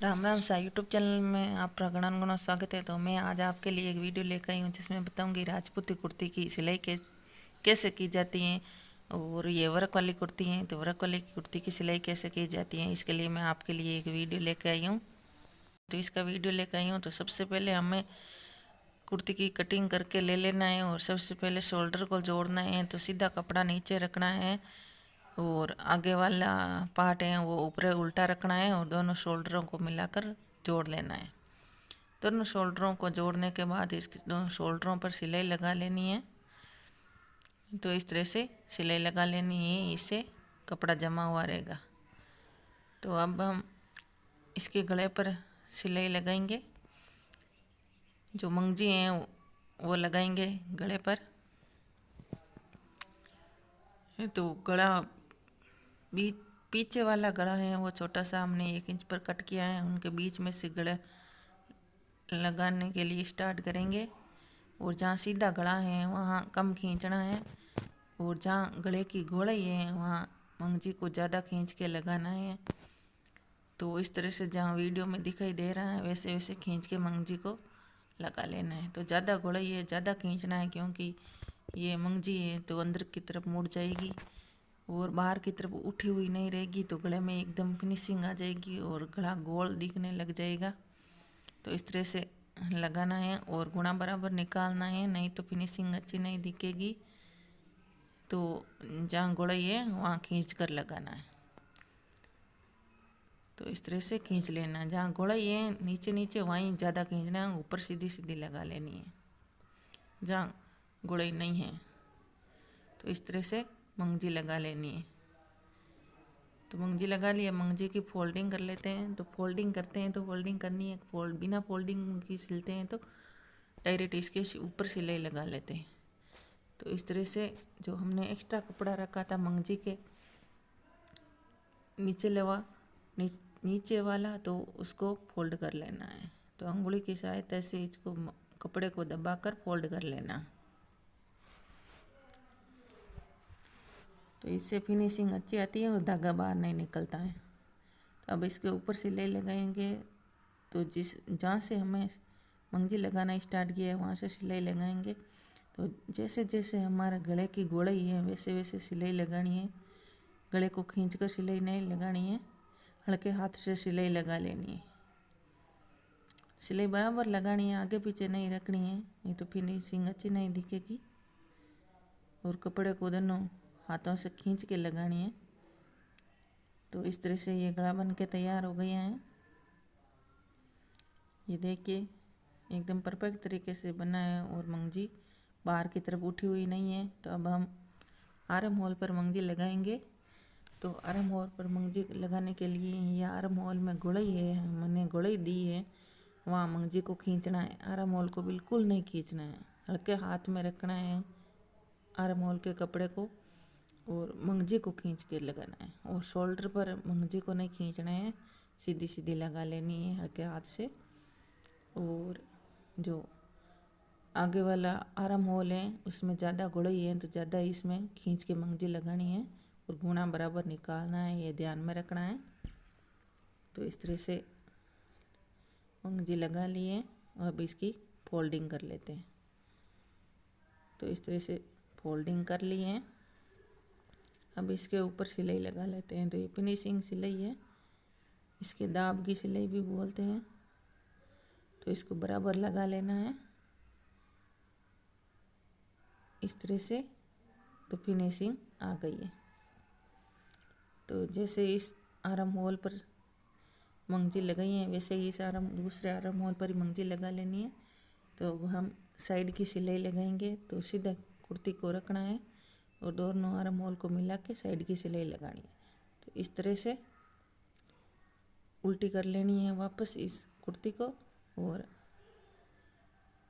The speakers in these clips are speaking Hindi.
राम राम सा यूट्यूब चैनल में आपका गणन स्वागत है। तो मैं आज आपके लिए एक वीडियो लेकर आई हूँ जिसमें बताऊंगी राजपूती कुर्ती की सिलाई कैसे की जाती है। और ये वर्क वाली कुर्ती है तो वर्क वाली कुर्ती की सिलाई कैसे की जाती है, इसके लिए मैं आपके लिए एक वीडियो लेकर आई हूँ। तो इसका वीडियो लेकर आई हूँ तो सबसे पहले हमें कुर्ती की कटिंग करके ले लेना है। और सबसे पहले शोल्डर को जोड़ना है, तो सीधा कपड़ा नीचे रखना है और आगे वाला पार्ट है वो ऊपर उल्टा रखना है और दोनों शोल्डरों को मिलाकर जोड़ लेना है। दोनों शोल्डरों को जोड़ने के बाद इसके दोनों शोल्डरों पर सिलाई लगा लेनी है। तो इस तरह से सिलाई लगा लेनी है, इससे कपड़ा जमा हुआ रहेगा। तो अब हम इसके गले पर सिलाई लगाएंगे। जो मंगजी हैं वो लगाएंगे गले पर। तो गला बीच पीछे वाला गला है वो छोटा सा हमने 1 इंच पर कट किया है, उनके बीच में से गला लगाने के लिए स्टार्ट करेंगे। और जहाँ सीधा गला है वहाँ कम खींचना है और जहाँ गले की गोलाई है वहाँ मंगजी को ज़्यादा खींच के लगाना है। तो इस तरह से जहाँ वीडियो में दिखाई दे रहा है वैसे वैसे खींच के मंगजी को लगा लेना है। तो ज़्यादा गोलाई है ज़्यादा खींचना है, क्योंकि ये मंगजी है तो अंदर की तरफ मुड़ जाएगी और बाहर की तरफ उठी हुई नहीं रहेगी, तो गले में एकदम फिनिशिंग आ जाएगी और गला गोल दिखने लग जाएगा। तो इस तरह से लगाना है और गुणा बराबर निकालना है, नहीं तो फिनिशिंग अच्छी नहीं दिखेगी। तो जहाँ गोलाई है वहाँ खींच कर लगाना है। तो इस तरह से खींच लेना, जहाँ गोलाई है नीचे नीचे वहीं ज़्यादा खींचना है, ऊपर सीधी सीधी लगा लेनी है जहाँ गोलाई नहीं है। तो इस तरह से मंगजी लगा लेनी है। तो मंगजी लगा लिया, मंगजी की फोल्डिंग कर लेते हैं। तो फोल्डिंग करते हैं तो फोल्डिंग करनी है, बिना फोल्डिंग की सिलते हैं तो डायरेक्ट इसके ऊपर सिलाई लगा लेते हैं। तो इस तरह से जो हमने एक्स्ट्रा कपड़ा रखा था मंगजी के नीचे वाला, तो उसको फोल्ड कर लेना है। तो अंगुली की सहायता से इसको कपड़े को दबाकर फोल्ड कर लेना। तो इससे फिनिशिंग अच्छी आती है और धागा बाहर नहीं निकलता है। तो अब इसके ऊपर सिलाई लगाएंगे। तो जहाँ से हमें मंगजी लगाना स्टार्ट किया है वहाँ से सिलाई लगाएंगे। तो जैसे जैसे हमारे गले की गोलाई है वैसे वैसे सिलाई लगानी है। गले को खींचकर सिलाई नहीं लगानी है, हल्के हाथ से सिलाई लगा लेनी है। सिलाई बराबर लगानी है, आगे पीछे नहीं रखनी है, नहीं तो फिनिशिंग अच्छी नहीं दिखेगी। और कपड़े को दोनों हाथों से खींच के लगानी है। तो इस तरह से ये गला बन के तैयार हो गया है। ये देखिए एकदम परफेक्ट तरीके से बना है और मंगजी बाहर की तरफ उठी हुई नहीं है। तो अब हम आर्म होल पर मंगजी लगाएंगे। तो आर्म होल पर मंगजी लगाने के लिए ये आर्म होल में गोलाई है, मैंने गोलाई दी है, वहाँ मंगजी को खींचना है। आर्म होल को बिल्कुल नहीं खींचना है, हल्के हाथ में रखना है आर्म होल के कपड़े को और मंगजी को खींच के लगाना है। और शोल्डर पर मंगजी को नहीं खींचना है, सीधी सीधी लगा लेनी है हल्के हाथ से। और जो आगे वाला आर्म होल है उसमें ज़्यादा गोलाई है तो ज़्यादा इसमें खींच के मंगजी लगानी है और गुणा बराबर निकालना है, ये ध्यान में रखना है। तो इस तरह से मंगजी लगा लिए और अब इसकी फोल्डिंग कर लेते हैं। तो इस तरह से फोल्डिंग कर लिए हैं। अब इसके ऊपर सिलाई लगा लेते हैं। तो ये फिनिशिंग सिलाई है, इसके दाब की सिलाई भी बोलते हैं। तो इसको बराबर लगा लेना है इस तरह से। तो फिनिशिंग आ गई है। तो जैसे इस आर्म होल पर मंगजी लगाई है वैसे ही इस दूसरे आर्म होल पर ही मंगजी लगा लेनी है। तो अब हम साइड की सिलाई लगाएंगे। तो सीधा कुर्ती को रखना है और दोनों आर्म होल को मिला के साइड की सिलाई लगानी है। तो इस तरह से उल्टी कर लेनी है वापस इस कुर्ती को और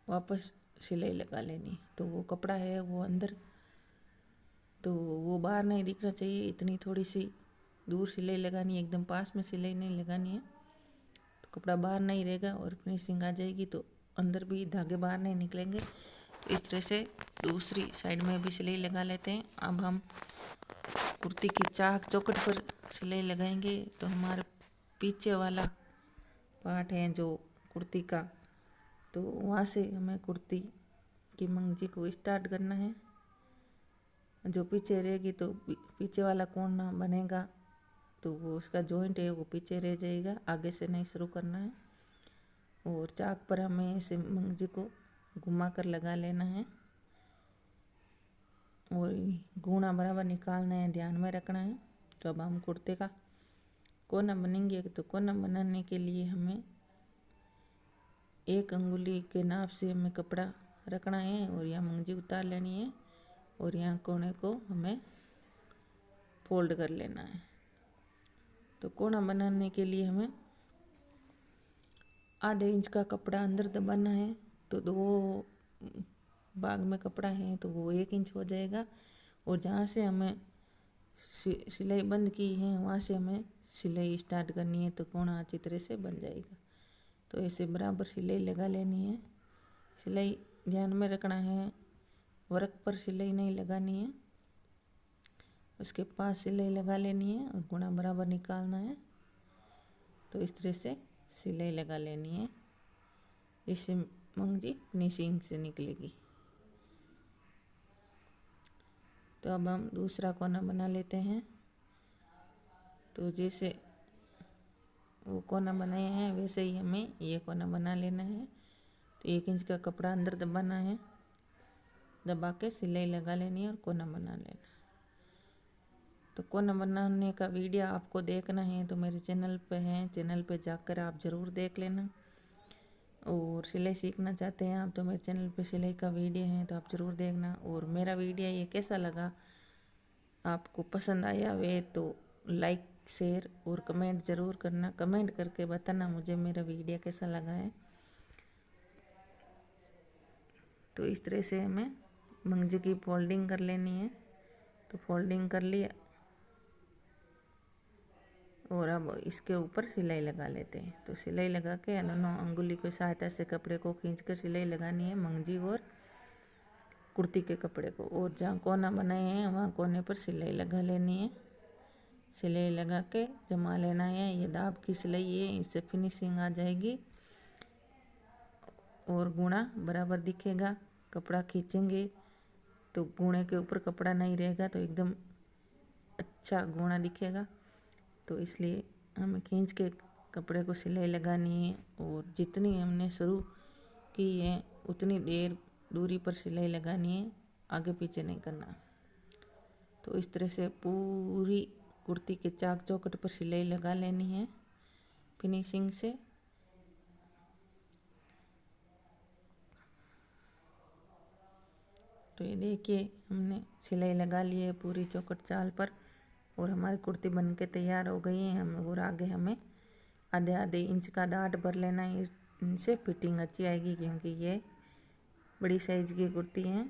वापस सिलाई लगा लेनी। तो वो कपड़ा है वो अंदर, तो वो बाहर नहीं दिखना चाहिए, इतनी थोड़ी सी दूर सिलाई लगानी है, एकदम पास में सिलाई नहीं लगानी है। तो कपड़ा बाहर नहीं रहेगा और फिनिशिंग आ जाएगी, तो अंदर भी धागे बाहर नहीं निकलेंगे। तो इस तरह से दूसरी साइड में भी सिलाई लगा लेते हैं। अब हम कुर्ती की चाक चौकट पर सिलाई लगाएंगे। तो हमारा पीछे वाला पार्ट है जो कुर्ती का, तो वहाँ से हमें कुर्ती की मंगजी को स्टार्ट करना है। जो पीछे रहेगी तो पीछे वाला कोना बनेगा, तो वो उसका जॉइंट है वो पीछे रह जाएगा, आगे से नहीं शुरू करना है। और चाक पर हमें इसे मंगजी को घुमा कर लगा लेना है और गुना बराबर निकालना है, ध्यान में रखना है। तो अब हम कुर्ते का कोना बनेंगे। तो कोना बनाने के लिए हमें 1 अंगुली के नाप से हमें कपड़ा रखना है और यहाँ मंगजी उतार लेनी है और यहाँ कोने को हमें फोल्ड कर लेना है। तो कोना बनाने के लिए हमें आधे इंच का कपड़ा अंदर दबाना है। तो 2 भाग में कपड़ा है तो वो 1 इंच हो जाएगा और जहाँ से हमें सिलाई बंद की है वहाँ से हमें सिलाई स्टार्ट करनी है, तो कोना अच्छी तरह से बन जाएगा। तो ऐसे बराबर सिलाई लगा लेनी है। सिलाई ध्यान में रखना है, वर्क पर सिलाई नहीं लगानी है, उसके पास सिलाई लगा लेनी है और कोना बराबर निकालना है। तो इस तरह से सिलाई लगा लेनी है, इससे मंगजी फिनिशिंग से निकलेगी। तो अब हम दूसरा कोना बना लेते हैं। तो जैसे वो कोना बनाए हैं वैसे ही हमें ये कोना बना लेना है। तो 1 इंच का कपड़ा अंदर दबाना है, दबा के सिलाई लगा लेनी है और कोना बना लेना। तो कोना बनाने का वीडियो आपको देखना है तो मेरे चैनल पे है, चैनल पे जाकर आप ज़रूर देख लेना। और सिलाई सीखना चाहते हैं आप तो मेरे चैनल पे सिलाई का वीडियो है तो आप ज़रूर देखना। और मेरा वीडियो ये कैसा लगा, आपको पसंद आया वे तो लाइक शेयर और कमेंट ज़रूर करना। कमेंट करके बताना मुझे मेरा वीडियो कैसा लगा है। तो इस तरह से हमें मंगजी की फोल्डिंग कर लेनी है। तो फोल्डिंग कर लिया और अब इसके ऊपर सिलाई लगा लेते हैं। तो सिलाई लगा के दोनों अंगुली की सहायता से कपड़े को खींचकर सिलाई लगानी है, मंगजी और कुर्ती के कपड़े को। और जहाँ कोना बनाए हैं वहाँ कोने पर सिलाई लगा लेनी है। सिलाई लगा के जमा लेना है। ये दाब की सिलाई है, इससे फिनिशिंग आ जाएगी और गुणा बराबर दिखेगा। कपड़ा खींचेंगे तो गुणे के ऊपर कपड़ा नहीं रहेगा, तो एकदम अच्छा गुणा दिखेगा। तो इसलिए हमें खींच के कपड़े को सिलाई लगानी है और जितनी हमने शुरू की है उतनी देर दूरी पर सिलाई लगानी है, आगे पीछे नहीं करना। तो इस तरह से पूरी कुर्ती के चाक चौखट पर सिलाई लगा लेनी है फिनिशिंग से। तो ये देखिए हमने सिलाई लगा ली है पूरी चौखट चाल पर और हमारी कुर्ती बन के तैयार हो गई है। हमें और आगे हमें आधे आधे इंच का डाट भर लेना है, इनसे फिटिंग अच्छी आएगी क्योंकि ये बड़ी साइज की कुर्ती है।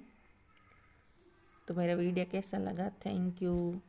तो मेरा वीडियो कैसा लगा, थैंक यू।